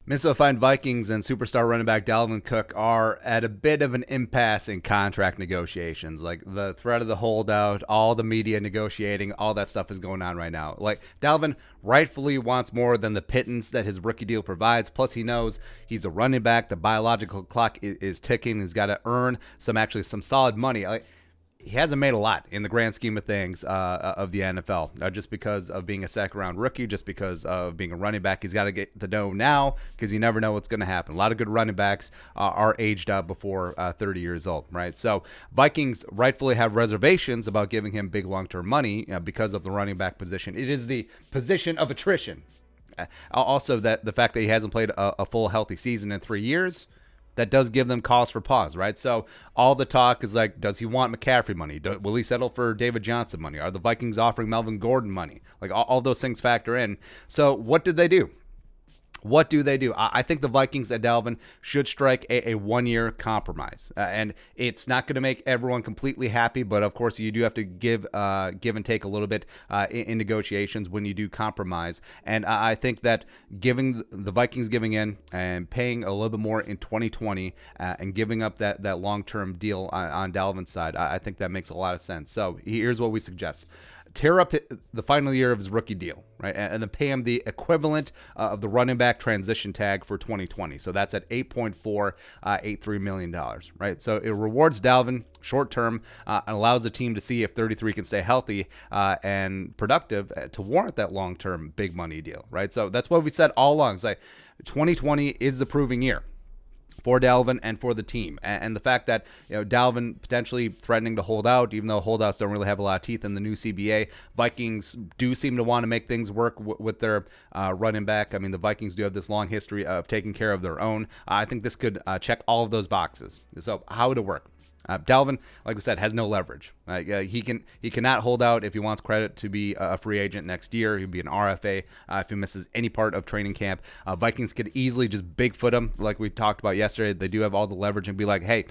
Minnesota Fine Vikings and superstar running back Dalvin Cook are at a bit of an impasse in contract negotiations. Like the threat of the holdout, all the media negotiating, all that stuff is going on right now. Like Dalvin rightfully wants more than the pittance that his rookie deal provides. Plus, he knows he's a running back. The biological clock is ticking. He's got to earn some solid money. He hasn't made a lot in the grand scheme of things of the NFL. Just because of being a second-round rookie, just because of being a running back. He's got to get the dough now because you never know what's going to happen. A lot of good running backs are aged out before 30 years old, right? So Vikings rightfully have reservations about giving him big long-term money because of the running back position. It is the position of attrition. Also, that the fact that he hasn't played a full healthy season in 3 years, that does give them cause for pause, right? So all the talk is like, does he want McCaffrey money? Will he settle for David Johnson money? Are the Vikings offering Melvin Gordon money? Like all those things factor in. So what did they do? What do they do? I think the Vikings and Dalvin should strike a one-year compromise. And it's not going to make everyone completely happy, but of course you do have to give and take a little bit in negotiations when you do compromise. And I think that giving the Vikings giving in and paying a little bit more in 2020 and giving up that long-term deal on Dalvin's side, I think that makes a lot of sense. So here's what we suggest. Tear up the final year of his rookie deal, right? And then pay him the equivalent of the running back transition tag for 2020. So that's at $8.483 million, right? So it rewards Dalvin short term and allows the team to see if 33 can stay healthy and productive to warrant that long term big money deal, right? So that's what we said all along. It's like 2020 is the proving year for Dalvin and for the team. And the fact that, Dalvin potentially threatening to hold out, even though holdouts don't really have a lot of teeth in the new CBA, Vikings do seem to want to make things work with their running back. I mean, the Vikings do have this long history of taking care of their own. I think this could check all of those boxes. So how would it work? Dalvin, like we said, has no leverage. He cannot hold out if he wants credit to be a free agent next year. He'd be an RFA if he misses any part of training camp. Vikings could easily just bigfoot him, like we talked about yesterday. They do have all the leverage and be like, hey,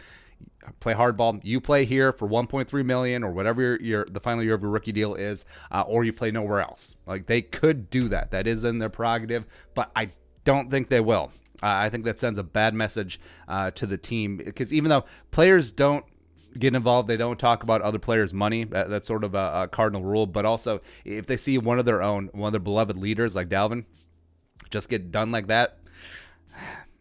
play hardball. You play here for $1.3 million or whatever the final year of your rookie deal is, or you play nowhere else. Like they could do that. That is in their prerogative, but I don't think they will. I think that sends a bad message to the team because even though players don't get involved, they don't talk about other players' money. That's sort of a cardinal rule. But also, if they see one of their beloved leaders like Dalvin just get done like that,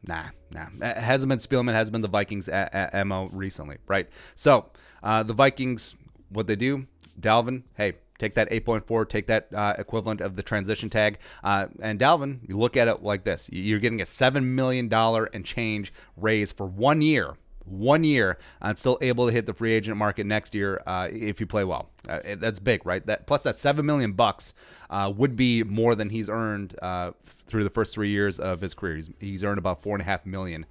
nah. It hasn't been Spielman, hasn't been the Vikings' MO recently, right? So the Vikings, what they do, Dalvin, hey, take that 8.4, take that equivalent of the transition tag. And Dalvin, you look at it like this. You're getting a $7 million and change raise for 1 year. 1 year and still able to hit the free agent market next year if you play well. That's big, right? That plus that $7 million would be more than he's earned through the first 3 years of his career. He's earned about $4.5 million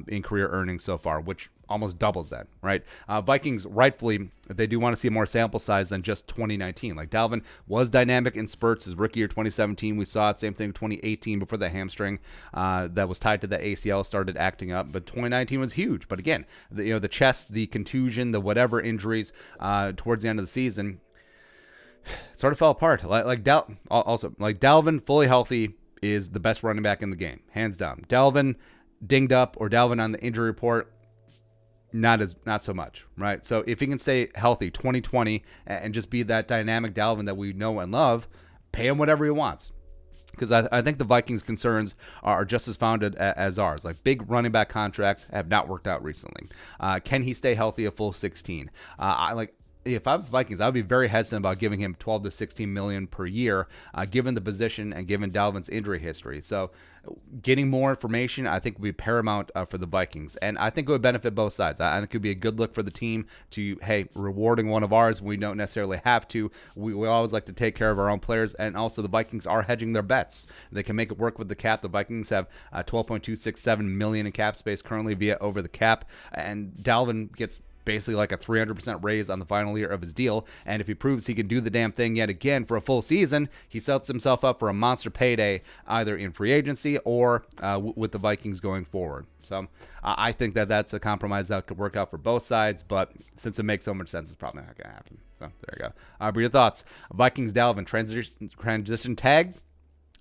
in career earnings so far, which almost doubles that, right? Vikings, rightfully, they do want to see more sample size than just 2019. Like Dalvin was dynamic in spurts. His rookie year 2017, we saw it. Same thing 2018 before the hamstring that was tied to the ACL started acting up. But 2019 was huge. But again, the chest, the contusion, the whatever injuries towards the end of the season, it sort of fell apart. Dalvin fully healthy is the best running back in the game, hands down. Dalvin dinged up or Dalvin on the injury report, not so much, right? So if he can stay healthy 2020 and just be that dynamic Dalvin that we know and love, pay him whatever he wants. Because I think the Vikings' concerns are just as founded as ours. Like big running back contracts have not worked out recently. Can he stay healthy a full 16? If I was Vikings, I would be very hesitant about giving him 12 to 16 million per year, given the position and given Dalvin's injury history. So getting more information, I think, would be paramount for the Vikings. And I think it would benefit both sides. I think it would be a good look for the team to, hey, rewarding one of ours. We don't necessarily have to. We always like to take care of our own players. And also the Vikings are hedging their bets. They can make it work with the cap. The Vikings have $12.267 million in cap space currently via over the cap. And Dalvin gets basically like a 300% raise on the final year of his deal. And if he proves he can do the damn thing yet again for a full season, he sets himself up for a monster payday either in free agency or with the Vikings going forward. So I think that that's a compromise that could work out for both sides, but since it makes so much sense, it's probably not going to happen. So there you go. But your thoughts? Vikings-Dalvin transition tag?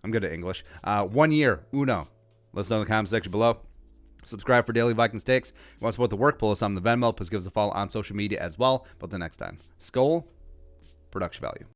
I'm good at English. 1 year, uno. Let us know in the comment section below. Subscribe for daily Vikings takes. If you want to support the work, pull us on the Venmo. Please give us a follow on social media as well. But the next time, Skol, production value.